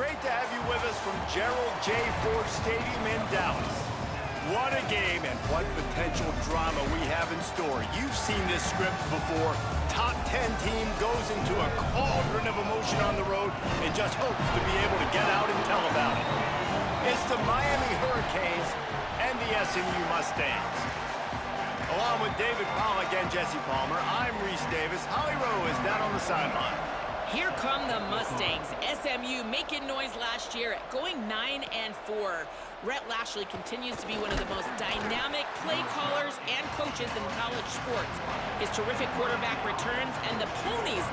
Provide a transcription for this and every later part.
great to have you with us from Gerald J. Ford Stadium in Dallas. What a game and what potential drama we have in store. You've seen this script before. Top 10 team goes into a cauldron of emotion on the road and just hopes to be able to get out and tell about it. It's the Miami Hurricanes and the SMU Mustangs. Along with David Pollack and Jesse Palmer, I'm Reese Davis. Holly Rowe is down on the sideline. Here come the Mustangs. SMU making noise last year, going 9-4. Rhett Lashley continues to be one of the most dynamic play callers and coaches in college sports. His terrific quarterback returns, and the Ponies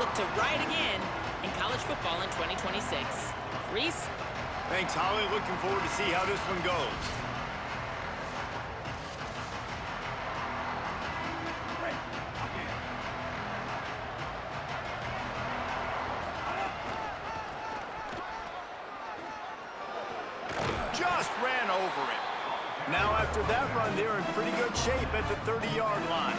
look to ride again in college football in 2026. Reese? Thanks, Holly. Looking forward to see how this one goes. Just ran over it. Now after that run, they're in pretty good shape at the 30-yard line.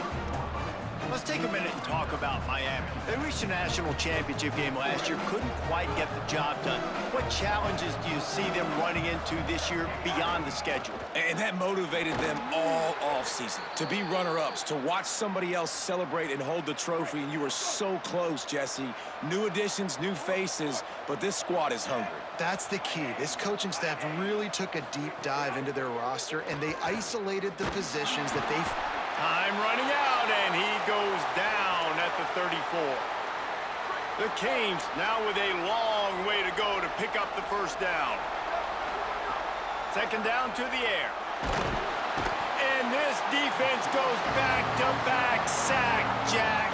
Let's take a minute and talk about Miami. They reached a national championship game last year, couldn't quite get the job done. What challenges do you see them running into this year beyond the schedule? And that motivated them all offseason. To be runner-ups, to watch somebody else celebrate and hold the trophy, and you were so close, Jesse. New additions, new faces, but this squad is hungry. That's the key. This coaching staff really took a deep dive into their roster, and they isolated the positions that they... Time running out, and he goes down at the 34. The Canes now with a long way to go to pick up the first down. Second down to the air. And this defense goes back-to-back sack, Jack.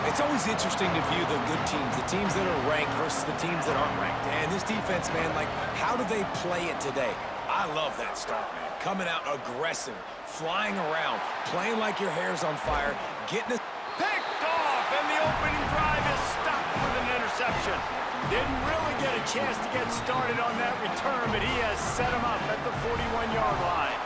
It's always interesting to view the good teams, the teams that are ranked versus the teams that aren't ranked. And this defense, man, like, how do they play it today? I love that start, man. Coming out aggressive, flying around, playing like your hair's on fire, getting it. Picked off, and the opening drive is stopped with an interception. Didn't really get a chance to get started on that return, but he has set him up at the 41-yard line.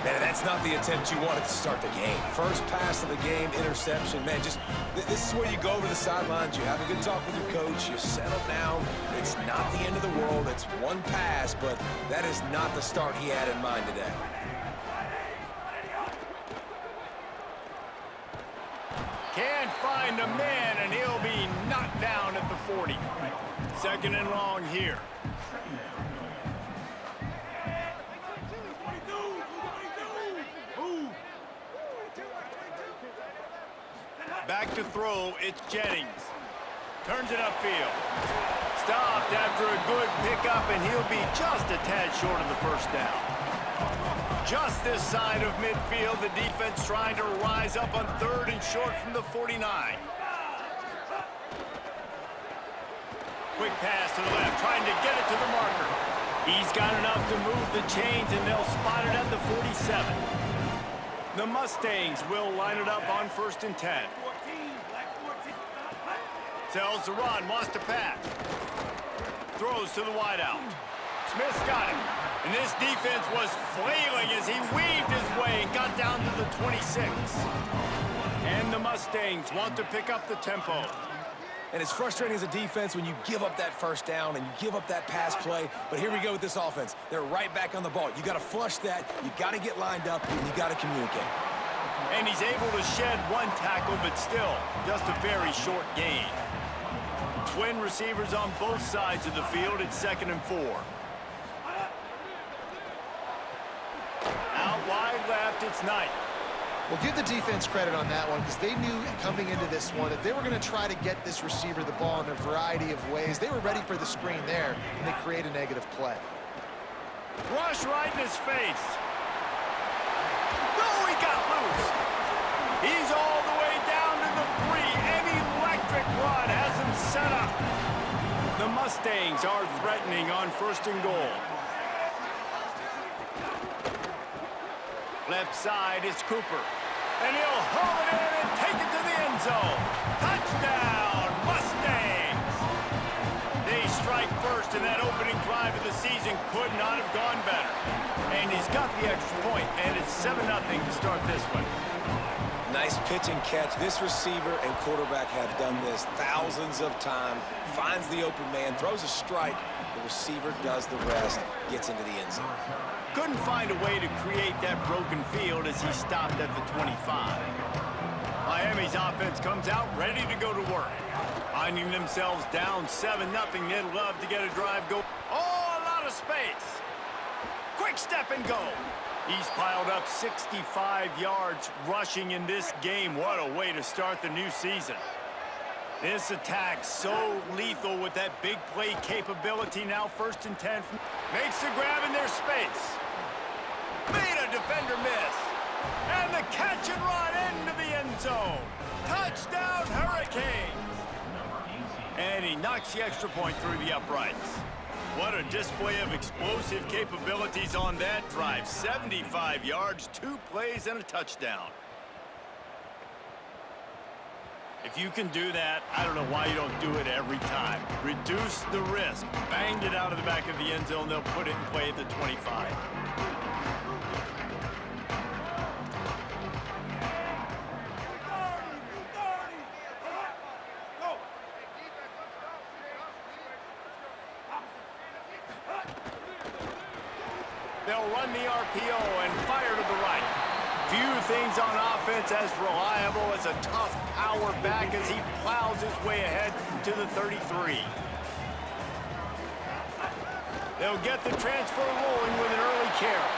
Man, that's not the attempt you wanted to start the game. First pass of the game, interception. Man, just this is where you go over the sidelines, you have a good talk with your coach, you settle down. It's not the end of the world. It's one pass, but that is not the start he had in mind today. Can't find a man, and he'll be knocked down at the 40. Second and long here. Back to throw, it's Jennings. Turns it upfield. Stopped after a good pickup, and he'll be just a tad short of the first down. Just this side of midfield, the defense trying to rise up on third and short from the 49. Quick pass to the left, trying to get it to the marker. He's got enough to move the chains, and they'll spot it at the 47. The Mustangs will line it up on 1st and 10. Tells the run, wants to pass. Throws to the wideout. Smith's got it. And this defense was flailing as he weaved his way and got down to the 26. And the Mustangs want to pick up the tempo. And it's frustrating as a defense when you give up that first down and you give up that pass play. But here we go with this offense. They're right back on the ball. You got to flush that. You got to get lined up, and you got to communicate. And he's able to shed one tackle, but still just a very short gain. Twin receivers on both sides of the field. It's 2nd and 4. Out wide left, it's Knight. Well, give the defense credit on that one, because they knew coming into this one that they were going to try to get this receiver the ball in a variety of ways. They were ready for the screen there, and they create a negative play. Rush right in his face. No, he got loose. He's all the way down to the 3. An electric run has him set up. The Mustangs are threatening on 1st and goal. Left side is Cooper. And he'll haul it in and take it to the end zone. Touchdown, Mustangs! They strike first, and that opening drive of the season could not have gone better. And he's got the extra point, and it's 7-0 to start this one. Nice pitch and catch. This receiver and quarterback have done this thousands of times. Finds the open man, throws a strike. The receiver does the rest, gets into the end zone. Couldn't find a way to create that broken field as he stopped at the 25. Miami's offense comes out ready to go to work. Finding themselves down 7-0, they'd love to get a drive go. Oh, a lot of space. Quick step and go. He's piled up 65 yards rushing in this game. What a way to start the new season. This attack so lethal with that big play capability. Now 1st and 10. Makes the grab in their space. Made a defender miss. And the catch and run into the end zone. Touchdown, Hurricanes. And he knocks the extra point through the uprights. What a display of explosive capabilities on that drive. 75 yards, 2 plays, and a touchdown. If you can do that, I don't know why you don't do it every time. Reduce the risk. Banged it out of the back of the end zone. They'll put it in play at the 25. They'll run the RPO and fire to the right. Few things on offense as reliable as a tough power back as he plows his way ahead to the 33. They'll get the transfer rolling with an early carry.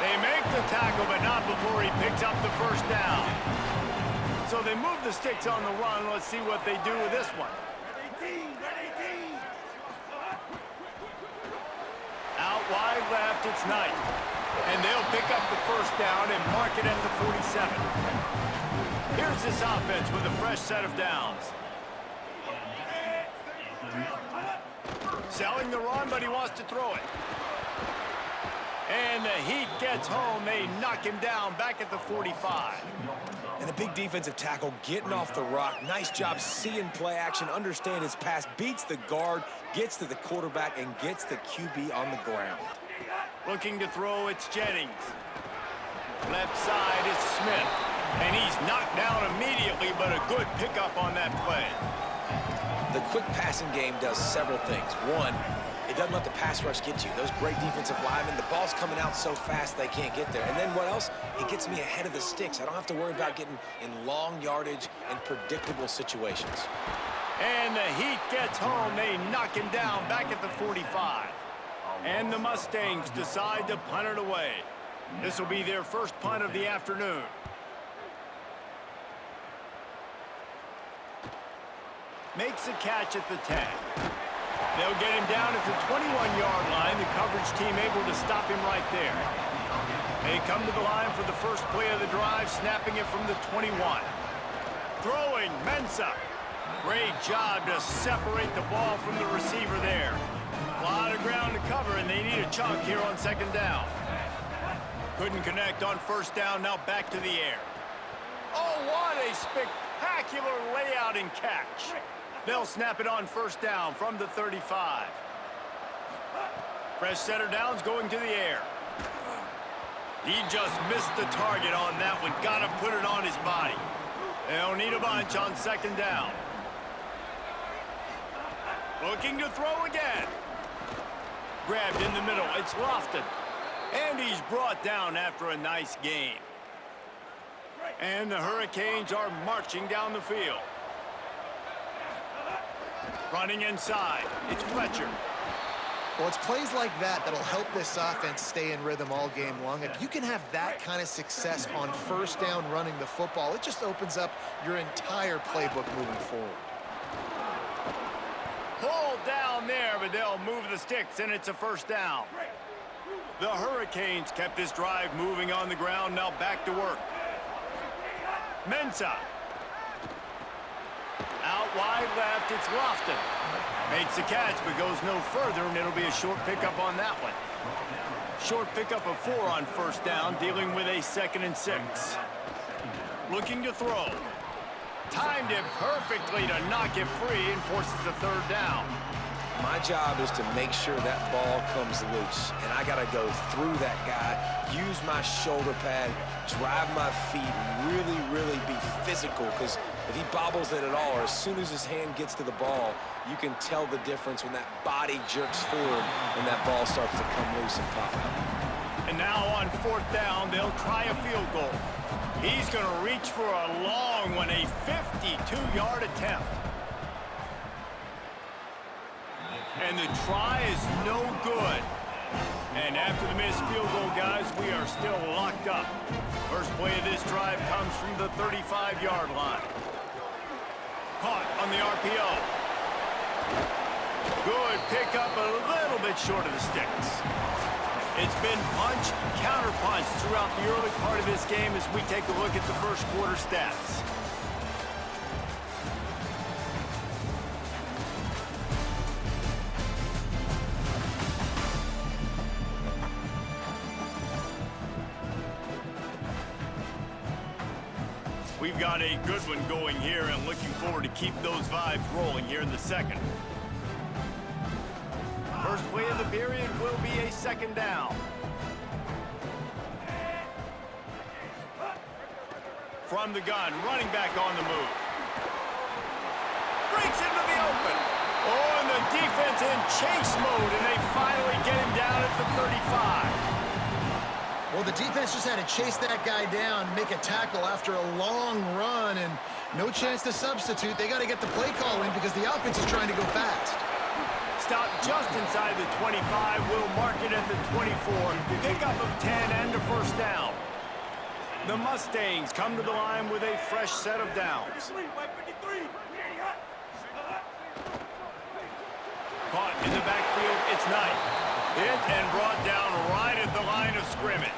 They make the tackle, but not before he picks up the 1st down. So they move the sticks on the run. Let's see what they do with this one. Out wide left, it's Knight. And they'll pick up the 1st down and mark it at the 47. Here's this offense with a fresh set of downs. Selling the run, but he wants to throw it. And the Heat gets home. They knock him down back at the 45. And the big defensive tackle getting off the rock. Nice job seeing play action, understand his pass, beats the guard, gets to the quarterback, and gets the QB on the ground. Looking to throw, it's Jennings. Left side is Smith. And he's knocked down immediately, but a good pickup on that play. The quick passing game does several things. One, it doesn't let the pass rush get you. Those great defensive linemen, the ball's coming out so fast they can't get there. And then what else? It gets me ahead of the sticks. I don't have to worry about getting in long yardage and predictable situations. And the Heat gets home. They knock him down back at the 45. And the Mustangs decide to punt it away. This will be their 1st punt of the afternoon. Makes a catch at the 10. They'll get him down at the 21-yard line. The coverage team able to stop him right there. They come to the line for the 1st play of the drive, snapping it from the 21. Throwing, Mensah. Great job to separate the ball from the receiver there. A lot of ground to cover, and they need a chunk here on 2nd down. Couldn't connect on 1st down, now back to the air. Oh, what a spectacular layout and catch. They'll snap it on 1st down from the 35. Fresh center downs going to the air. He just missed the target on that one. Got to put it on his body. They'll need a bunch on 2nd down. Looking to throw again. Grabbed in the middle. It's Lofton. And he's brought down after a nice gain. And the Hurricanes are marching down the field. Running inside. It's Fletcher. Well, it's plays like that that'll help this offense stay in rhythm all game long. If you can have that kind of success on 1st down running the football, it just opens up your entire playbook moving forward. Pulled down there, but they'll move the sticks, and it's a 1st down. The Hurricanes kept this drive moving on the ground. Now back to work. Mensah. Out wide left, it's Lofton. Makes the catch, but goes no further, and it'll be a short pickup on that one. Short pickup of 4 on 1st down, dealing with a 2nd and 6. Looking to throw. Timed it perfectly to knock it free and forces the 3rd down. My job is to make sure that ball comes loose, and I got to go through that guy, use my shoulder pad, drive my feet, really, really be physical, because if he bobbles it at all, or as soon as his hand gets to the ball, you can tell the difference when that body jerks forward and that ball starts to come loose and pop out. And now on 4th down, they'll try a field goal. He's going to reach for a long one, a 52-yard attempt. And the try is no good. And after the missed field goal, guys, we are still locked up. First play of this drive comes from the 35-yard line. Caught on the RPO. Good pickup, a little bit short of the sticks. It's been punch, counter punch throughout the early part of this game as we take a look at the first quarter stats. We've got a good one going here and looking forward to keep those vibes rolling here in the second. First play of the period will be a 2nd down. From the gun, running back on the move. Breaks into the open. Oh, and the defense in chase mode, and they finally get him down at the 35. Well, the defense just had to chase that guy down, make a tackle after a long run, and no chance to substitute. They got to get the play call in because the offense is trying to go fast. Stop just inside the 25. We'll mark it at the 24. Pickup of 10 and a 1st down. The Mustangs come to the line with a fresh set of downs. Caught in the backfield, it's Knight. Hit and brought down right at the line of scrimmage.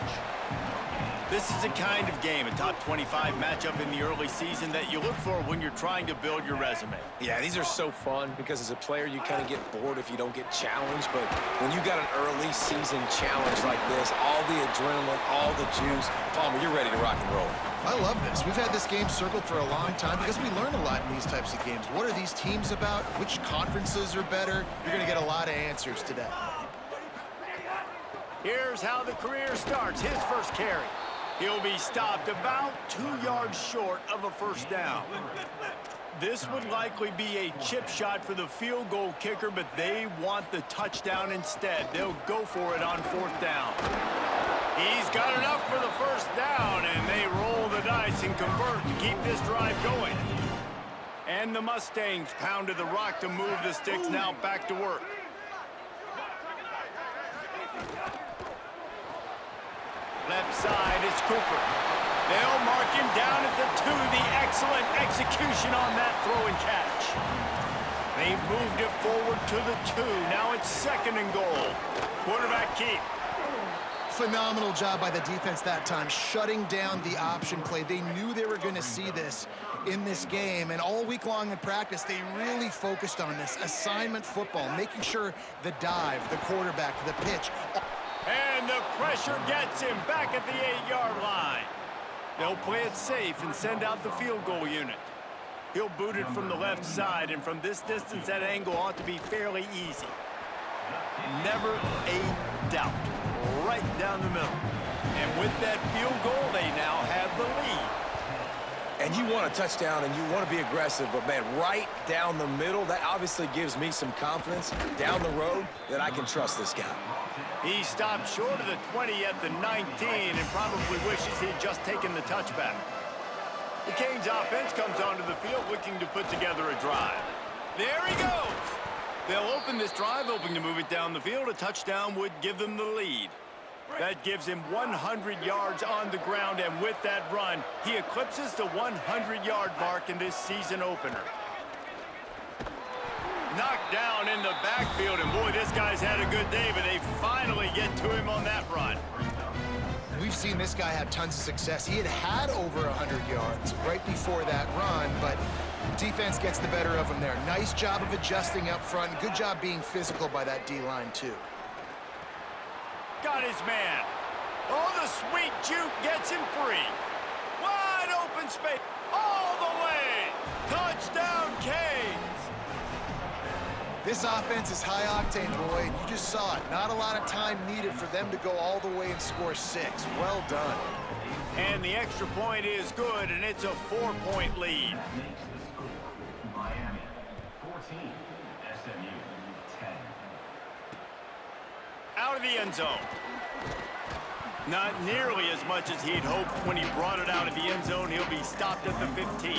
This is the kind of game, a top 25 matchup in the early season that you look for when you're trying to build your resume. Yeah, these are so fun because as a player, you kind of get bored if you don't get challenged. But when you got an early season challenge like this, all the adrenaline, all the juice, Palmer, you're ready to rock and roll. I love this. We've had this game circled for a long time because we learn a lot in these types of games. What are these teams about? Which conferences are better? You're going to get a lot of answers today. Here's how the career starts. His first carry. He'll be stopped about 2 yards short of a 1st down. This would likely be a chip shot for the field goal kicker, but they want the touchdown instead. They'll go for it on 4th down. He's got enough for the 1st down, and they roll the dice and convert to keep this drive going. And the Mustangs pounded the rock to move the sticks, now back to work. Left side, it's Cooper. They'll mark him down at the 2. The excellent execution on that throw and catch. They've moved it forward to the 2. Now it's 2nd and goal. Quarterback keep. Phenomenal job by the defense that time, shutting down the option play. They knew they were going to see this in this game, and all week long in practice, they really focused on this assignment football, making sure the dive, the quarterback, the pitch. And the pressure gets him back at the 8-yard line. They'll play it safe and send out the field goal unit. He'll boot it from the left side, and from this distance, that angle ought to be fairly easy. Never a doubt. Right down the middle. And with that field goal, they now have the lead. And you want a touchdown and you want to be aggressive, but man, right down the middle, that obviously gives me some confidence down the road that I can trust this guy. He stopped short of the 20 at the 19 and probably wishes he'd just taken the touchback. The Canes offense comes onto the field looking to put together a drive. There he goes. They'll open this drive, hoping to move it down the field. A touchdown would give them the lead. That gives him 100 yards on the ground, and with that run, he eclipses the 100-yard mark in this season opener. Knocked down in the backfield, and boy, this guy's had a good day, but they finally get to him on that run. We've seen this guy have tons of success. He had over 100 yards right before that run, but defense gets the better of him there. Nice job of adjusting up front. Good job being physical by that D-line, too. Got his man. Oh, the sweet juke gets him free. Wide open space. All the way. Touchdown, Canes. This offense is high octane, boy. You just saw it. Not a lot of time needed for them to go all the way and score 6. Well done. And the extra point is good, and it's a 4-point lead. Miami 14, SMU 10. Out of the end zone. Not nearly as much as he'd hoped when he brought it out of the end zone. He'll be stopped at the 15.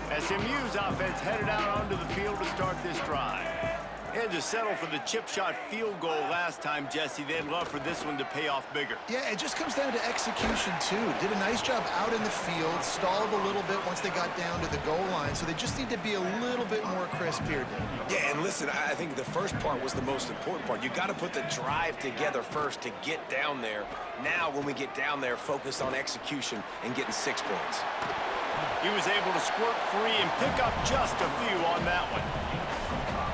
SMU's offense headed out onto the field to start this drive. They had to settle for the chip shot field goal last time, Jesse. They'd love for this one to pay off bigger. Yeah, it just comes down to execution, too. Did a nice job out in the field, stalled a little bit once they got down to the goal line, so they just need to be a little bit more crisp here, Dave. Yeah, and listen, I think the first part was the most important part. You got to put the drive together first to get down there. Now, when we get down there, focus on execution and getting 6 points. He was able to squirt free and pick up just a few on that one.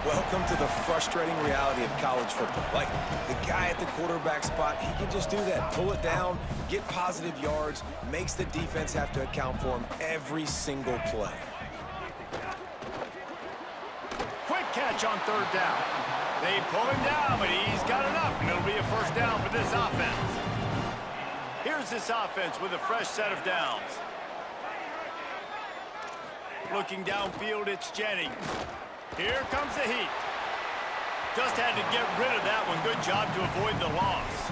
Welcome to the frustrating reality of college football. Like, the guy at the quarterback spot, he can just do that. Pull it down, get positive yards, makes the defense have to account for him every single play. Quick catch on 3rd down. They pull him down, but he's got enough, and it'll be a 1st down for this offense. Here's this offense with a fresh set of downs. Looking downfield, it's Jennings. Here comes the heat. Just had to get rid of that one. Good job to avoid the loss.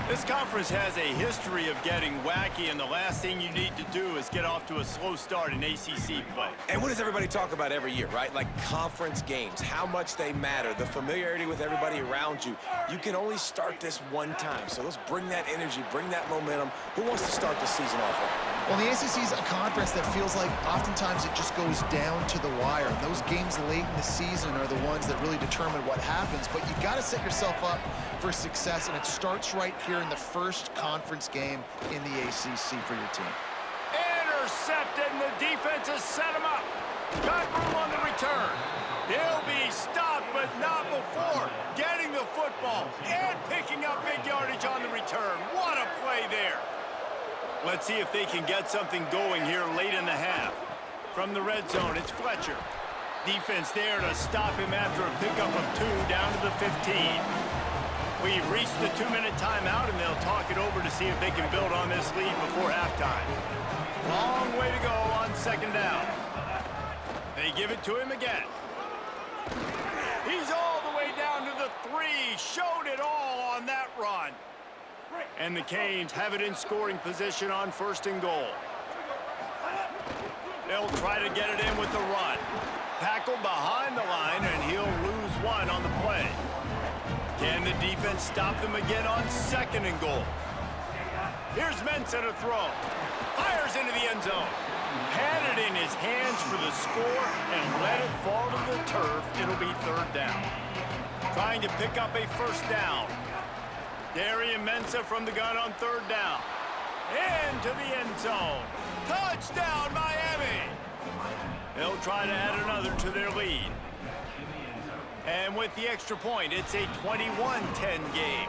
This conference has a history of getting wacky, and the last thing you need to do is get off to a slow start in ACC play. And what does everybody talk about every year, right? Like conference games, how much they matter, the familiarity with everybody around you. You can only start this one time, so let's bring that energy, bring that momentum. Who wants to start the season off right? Well, the ACC is a conference that feels like oftentimes it just goes down to the wire. And those games late in the season are the ones that really determine what happens. But you got to set yourself up for success, and it starts right here in the first conference game in the ACC for your team. Intercepted, and the defense has set him up. Got room on the return. He'll be stopped, but not before getting the football and picking up big yardage on the return. What a play there. Let's see if they can get something going here late in the half. From the red zone, it's Fletcher. Defense there to stop him after a pickup of 2 down to the 15. We've reached the 2-minute timeout, and they'll talk it over to see if they can build on this lead before halftime. Long way to go on 2nd down. They give it to him again. He's all the way down to the 3. Showed it all on that run. And the Canes have it in scoring position on 1st and goal. They'll try to get it in with the run. Tackled behind the line, and he'll lose 1 on the play. Can the defense stop them again on 2nd and goal? Here's Mensah to throw. Fires into the end zone. Had it in his hands for the score and let it fall to the turf. It'll be 3rd down. Trying to pick up a 1st down. Darian Mensah from the gun on 3rd down. Into the end zone. Touchdown, Miami! They'll try to add another to their lead. And with the extra point, it's a 21-10 game.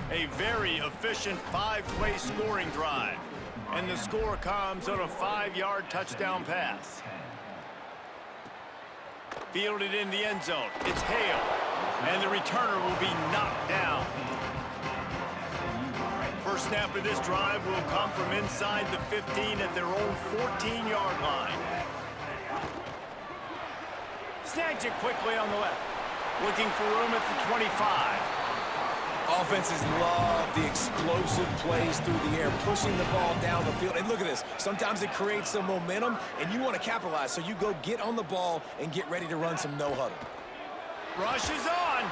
A very efficient 5-play scoring drive. And the score comes on a 5-yard touchdown pass. Fielded in the end zone. It's Hale. And the returner will be knocked down. First snap of this drive will come from inside the 15 at their own 14-yard line. Snags it quickly on the left. Looking for room at the 25. Offenses love the explosive plays through the air, pushing the ball down the field. And look at this. Sometimes it creates some momentum, and you want to capitalize. So you go get on the ball and get ready to run some no-huddle. Rush is on.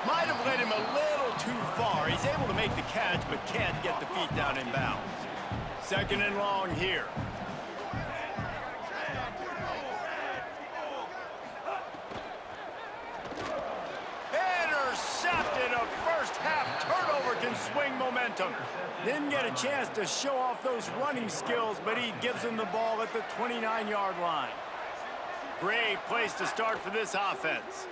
Might have led him a little too far. He's able to make the catch, but can't get the feet down in bounds. 2nd and long here. Intercepted. A first-half turnover can swing momentum. Didn't get a chance to show off those running skills, but he gives him the ball at the 29-yard line. Great place to start for this offense.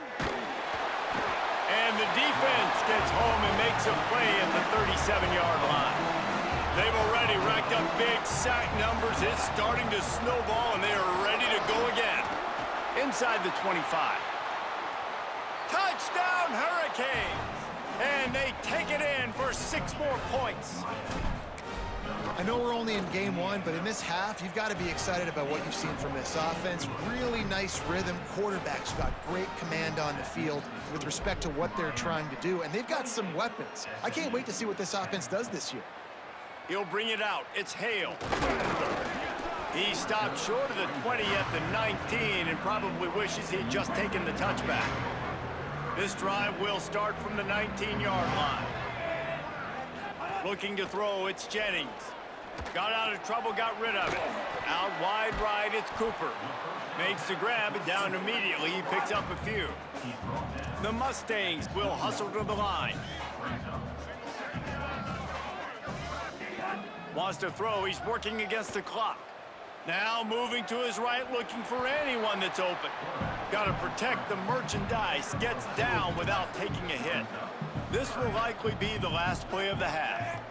And the defense gets home and makes a play at the 37-yard line. They've already racked up big sack numbers. It's starting to snowball, and they are ready to go again. Inside the 25. Touchdown, Hurricanes! And they take it in for 6 more points. I know we're only in game 1, but in this half, you've got to be excited about what you've seen from this offense. Really nice rhythm. Quarterback's got great command on the field with respect to what they're trying to do, and they've got some weapons. I can't wait to see what this offense does this year. He'll bring it out. It's Hale. He stopped short of the 20 at the 19 and probably wishes he'd just taken the touchback. This drive will start from the 19-yard line. Looking to throw, it's Jennings. Got out of trouble, got rid of it. Out wide right, it's Cooper. Makes the grab, and down immediately, he picks up a few. The Mustangs will hustle to the line. Wants to throw, he's working against the clock. Now moving to his right, looking for anyone that's open. Got to protect the merchandise, gets down without taking a hit. This will likely be the last play of the half.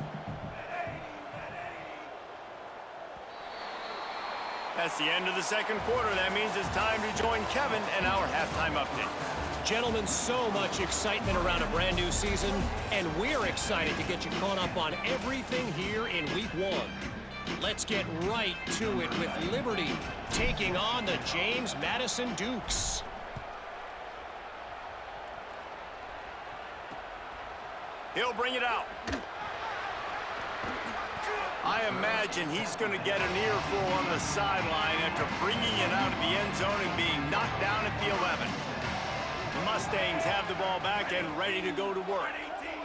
That's the end of the second quarter. That means it's time to join Kevin and our halftime update. Gentlemen, so much excitement around a brand new season, and we're excited to get you caught up on everything here in Week 1. Let's get right to it with Liberty taking on the James Madison Dukes. He'll bring it out. I imagine he's going to get an earful on the sideline after bringing it out of the end zone and being knocked down at the 11. The Mustangs have the ball back and ready to go to work.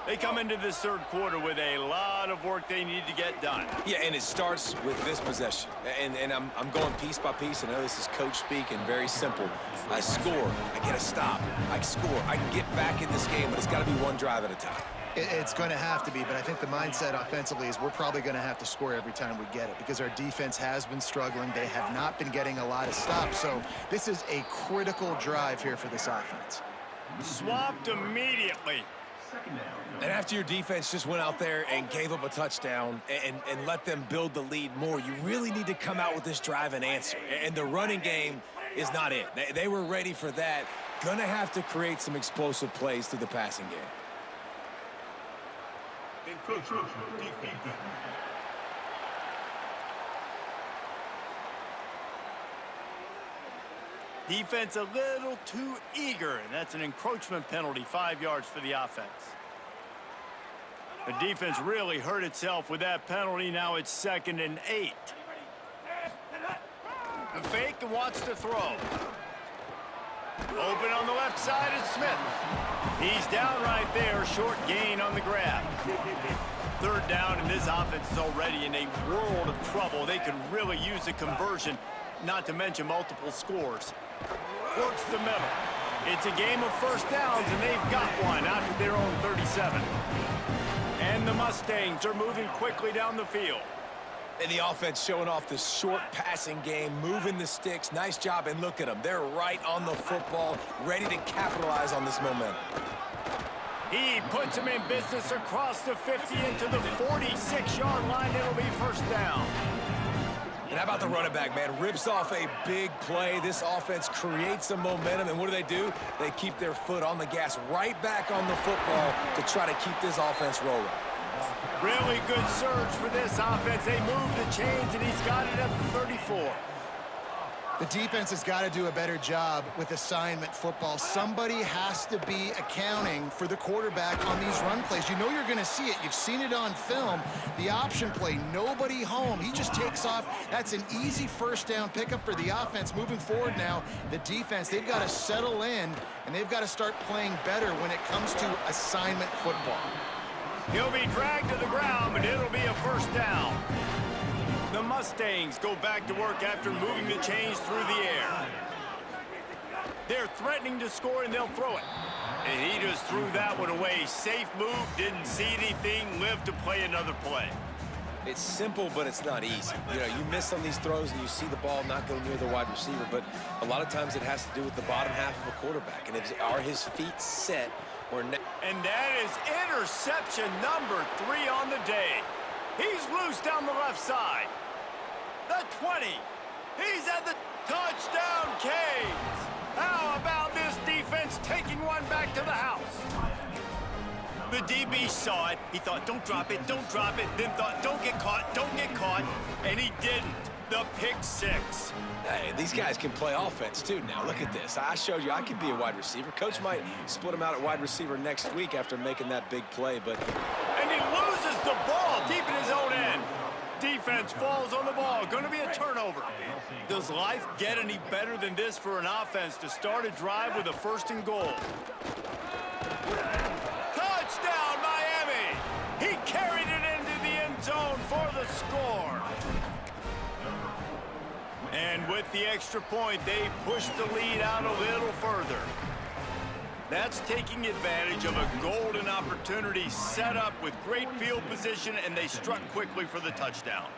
They come into this third quarter with a lot of work they need to get done. Yeah, and it starts with this possession. And I'm going piece by piece. I know this is coach speak and very simple. I score, I get a stop, I score, I can get back in this game, but it's got to be one drive at a time. It's going to have to be, but I think the mindset offensively is we're probably going to have to score every time we get it because our defense has been struggling. They have not been getting a lot of stops, so this is a critical drive here for this offense. Swapped immediately. And after your defense just went out there and gave up a touchdown and let them build the lead more, you really need to come out with this drive and answer. And the running game is not it. They were ready for that. Gonna have to create some explosive plays through the passing game. Defense a little too eager, and that's an encroachment penalty, 5 yards for the offense. The defense really hurt itself with that penalty. Now it's 2nd and 8. The fake and wants to throw. Open on the left side is Smith. He's down right there, short gain on the grab. 3rd down, and this offense is already in a world of trouble. They could really use a conversion, not to mention multiple scores. Works the middle. It's a game of first downs, and they've got one out to their own 37. And the Mustangs are moving quickly down the field. And the offense showing off the short passing game, moving the sticks. Nice job, and look at them. They're right on the football, ready to capitalize on this momentum. He puts them in business across the 50 into the 46-yard line. It'll be first down. And how about the running back, man? Rips off a big play. This offense creates some momentum, and what do? They keep their foot on the gas, right back on the football to try to keep this offense rolling. Really good surge for this offense. They move the chains, and he's got it at the 34. The defense has got to do a better job with assignment football. Somebody has to be accounting for the quarterback on these run plays. You know you're going to see it. You've seen it on film. The option play, nobody home. He just takes off. That's an easy first down pickup for the offense. Moving forward now, the defense, they've got to settle in, and they've got to start playing better when it comes to assignment football. He'll be dragged to the ground, but it'll be a first down. The Mustangs go back to work after moving the chains through the air. They're threatening to score, and they'll throw it. And he just threw that one away. Safe move, didn't see anything, lived to play another play. It's simple, but it's not easy. You know, you miss on these throws, and you see the ball not go near the wide receiver, but a lot of times it has to do with the bottom half of a quarterback. And are his feet set or not? And that is interception number 3 on the day. He's loose down the left side. The 20. He's at the touchdown, Canes. bring one back to the house. The DB saw it. He thought, don't drop it, don't drop it. Then thought, don't get caught, and he didn't. The pick six. Hey, these guys can play offense, too. Now, look at this. I showed you I can be a wide receiver. Coach might split him out at wide receiver next week after making that big play, but... And he loses the ball deep in his own end. Defense falls on the ball. Going to be a turnover. Does life get any better than this for an offense to start a drive with a 1st and goal? Touchdown, Miami! He carried it into the end zone for the score. And with the extra point, they push the lead out a little further. That's taking advantage of a golden opportunity set up with great field position, and they struck quickly for the touchdown.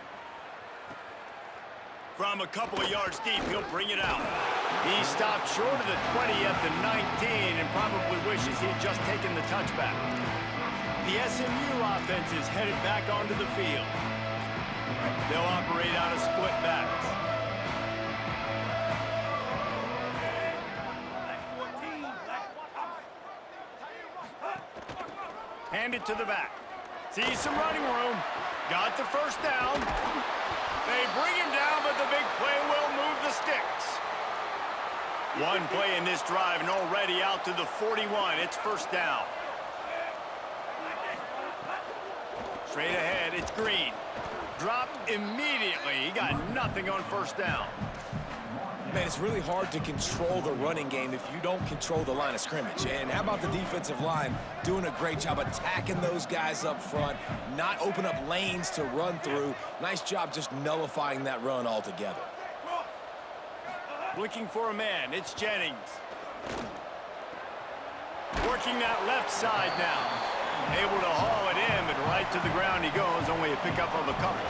From a couple of yards deep, he'll bring it out. He stopped short of the 20 at the 19 and probably wishes he had just taken the touchback. The SMU offense is headed back onto the field. They'll operate out of split backs. Hand it to the back. Sees some running room. Got the 1st down. They bring him down, but the big play will move the sticks. One play in this drive, and already out to the 41. It's 1st down. Straight ahead, it's Green. Dropped immediately. He got nothing on 1st down. Man, it's really hard to control the running game if you don't control the line of scrimmage. And how about the defensive line doing a great job attacking those guys up front, not open up lanes to run through. Nice job just nullifying that run altogether. Looking for a man. It's Jennings. Working that left side now. Able to haul it in, but right to the ground he goes. Only a pickup of a couple.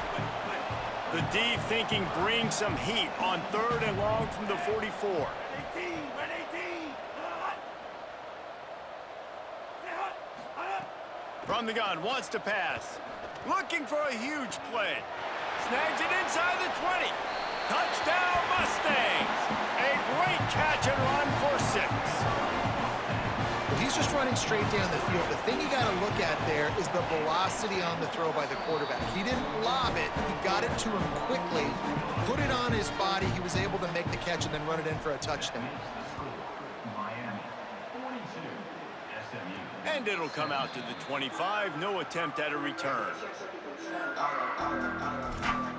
The D thinking bring some heat on 3rd and long from the 44. From the gun, wants to pass. Looking for a huge play. Snags it inside the 20. Touchdown Mustangs! A great catch and run for 6. He's just running straight down the field. The thing you got to look at there is the velocity on the throw by the quarterback. He didn't lob it. He got it to him quickly, put it on his body. He was able to make the catch and then run it in for a touchdown. Miami, 42, SMU. And it'll come out to the 25. No attempt at a return.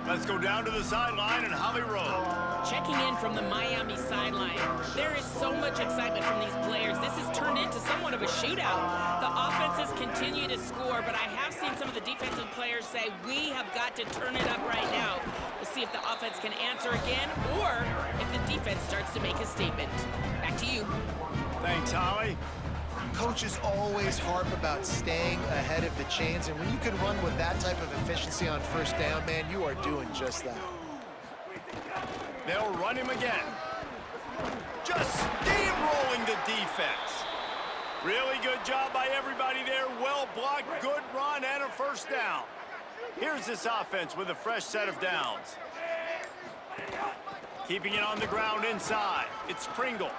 Let's go down to the sideline and Holly Rowe. Checking in from the Miami sideline. There is so much excitement from these players. This has turned into somewhat of a shootout. The offenses continue to score, but I have seen some of the defensive players say, we have got to turn it up right now. We'll see if the offense can answer again or if the defense starts to make a statement. Back to you. Thanks, Holly. Coaches always harp about staying ahead of the chains, and when you can run with that type of efficiency on 1st down, man, you are doing just that. They'll run him again. Just steamrolling the defense. Really good job by everybody there. Well blocked, good run, and a 1st down. Here's this offense with a fresh set of downs. Keeping it on the ground inside. It's Pringle.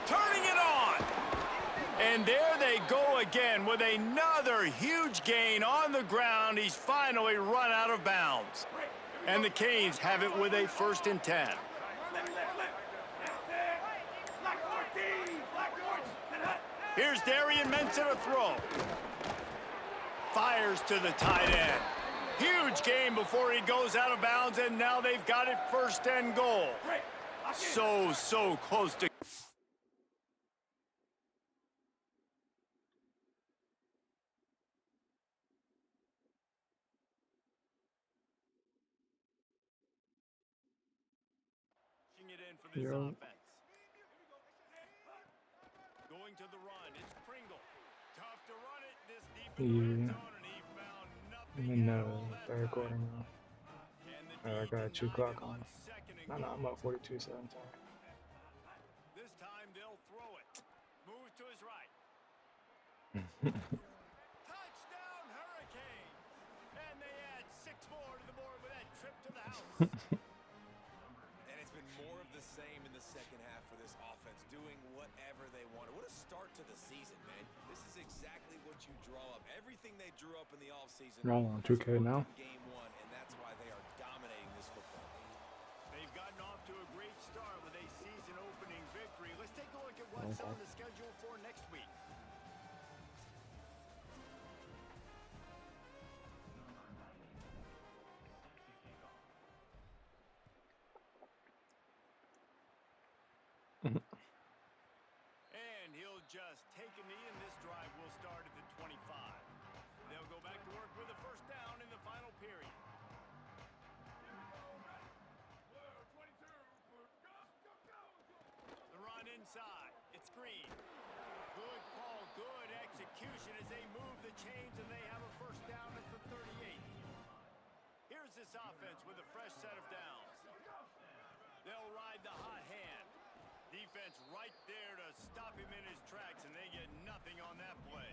Turning it on. And there they go again with another huge gain on the ground. He's finally run out of bounds. And the Canes have it with a 1st and 10. Here's Darian Mensah to throw. Fires to the tight end. Huge gain before he goes out of bounds, and now they've got it 1st and goal. So close to... it in for this offense. Going to the run, it's Pringle. Tough to run it this deep in the red zone, and he found nothing. I'm in the 3rd quarter now. I got 2 clock on. No, I'm up 42-17. This time they'll throw it. Moves to his right. Touchdown Hurricanes! And they add 6 more to the board with that trip to the house. And it's been more of the same in the 2nd half for for this offense, doing whatever they wanted. What a start to the season, man. This is exactly what you draw up. Everything they drew up in the offseason Y'all on 2K now? game one, and that's why they are dominating this football game. They've gotten off to a great start with a season-opening victory. Let's take a look at what's on the schedule for next week. And he'll just take a knee, and this drive will start at the 25. They'll go back to work with a first down in the final period. The run inside. It's Green. Good call, good execution as they move the chains, and they have a first down at the 38. Here's this offense with a fresh set of downs. They'll ride the hot hand. Defense right there to stop him in his tracks, and they get nothing on that play.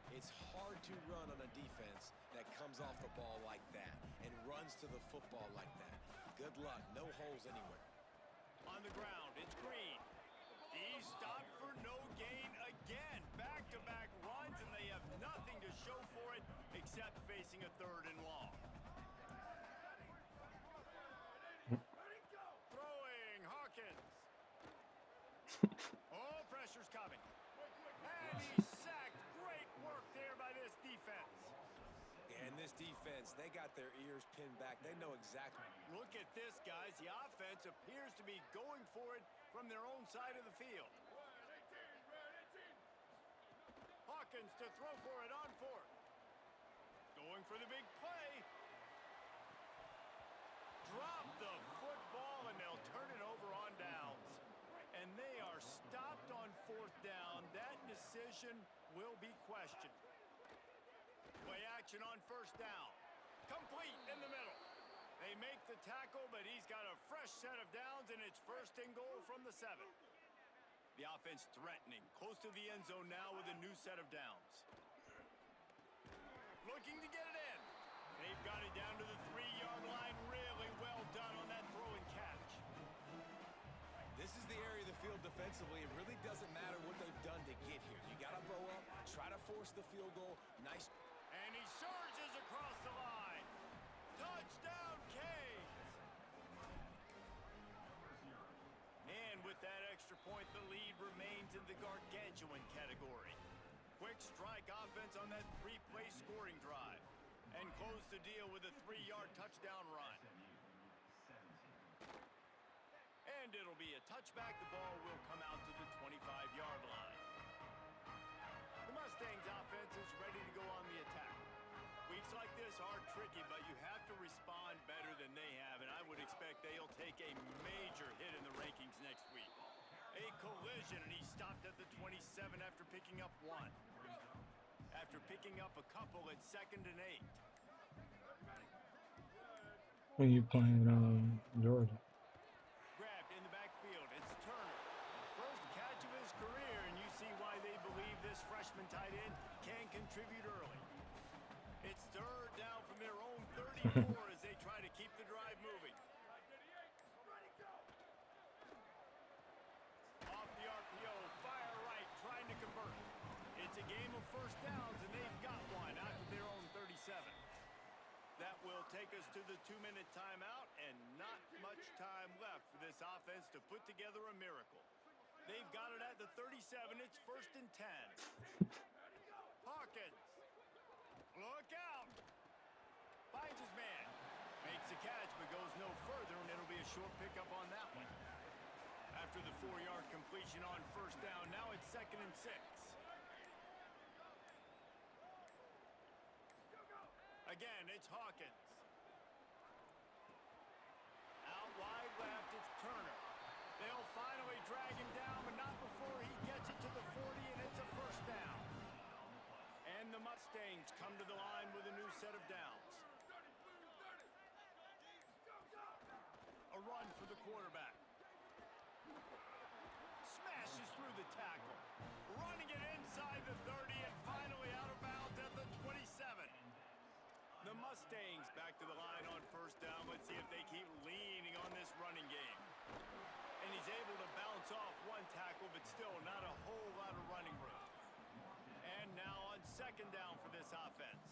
It's hard to run on a defense that comes off the ball like that and runs to the football like that. Good luck. No holes anywhere. On the ground, it's Green. He's stopped for no gain again. Back-to-back runs, and they have nothing to show for it except facing a third and long. Throwing, Hawkins. Oh, pressure's coming. And he's sacked. Great work there by this defense. And this defense, they got their ears pinned back. They know exactly. Look at this, guys. The offense appears to be going for it from their own side of the field. Hawkins to throw for it on fourth. Going for the big play. Drop the football, and they'll turn it over on downs. And they are stopped on fourth down. That decision will be questioned. Play action on first down. Complete in the middle. They make the tackle, but he's got a fresh set of downs, and it's first and goal from the 7. The offense threatening. Close to the end zone now with a new set of downs. Looking to get it in. They've got it down to the 3-yard line. Really well done on that throw and catch. This is the area of the field defensively. It really doesn't matter what they've done to get here. You got to bow up, try to force the field goal. Nice. And he surges across the line. Touchdown, Canes. And with that extra point, the lead remains in the gargantuan category. Quick strike offense on that 3-play scoring drive. And close the deal with a 3-yard touchdown run. And it'll be a touchback. The ball will come out to the 25-yard line. The Mustangs offense is ready to go on the attack. Weeks like this are tricky, but you have to respond better than they have, and I would expect they'll take a major hit in the rankings next week. A collision, and he stopped at the 27 after picking up 1. After picking up a couple at 2nd and 8. When you playing Georgia? Grabbed in the backfield. It's Turner. First catch of his career, and you see why they believe this freshman tight end can contribute early. It's third down from their own 34 as they try to keep the drive moving. Off the RPO, fire right, trying to convert. It's a game of first downs, and they've got one out of their own 37. That will take us to the 2-minute timeout, and not much time left for this offense to put together a miracle. They've got it at the 37. It's 1st and 10. Hawkins. Look out. Finds his man. Makes a catch, but goes no further, and it'll be a short pickup on that one. After the 4-yard completion on first down, now it's 2nd and 6. Again, it's Hawkins. Out wide left, it's Turner. They'll finally drag him down, but not before he gets it to the 40, and it's a first down. And the Mustangs come to the line with a new set of downs. A run for the quarterback. Smashes through the tackle. Running it inside the 30 and finally out of bounds at the 27. The Mustangs back to the line on first down. Let's see if they keep leaning on this running game. And he's able to still not a whole lot of running room. And now on second down for this offense.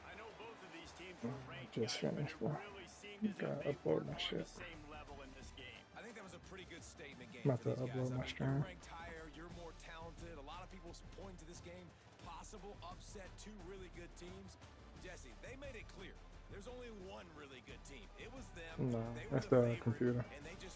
I know both of these teams were ranked, Just guys, but finished, it bro. really seemed as if Gotta they upload weren't my on shit. the same level in this game. I think that was a pretty good statement game I'm about for to these guys. upload I my mean, stream. you're ranked higher, you're more talented. A lot of people point to this game. Possible upset, two really good teams. Jesse, they made it clear. There's only one really good team. It was them. No, They were that's the the favorite, computer. and they just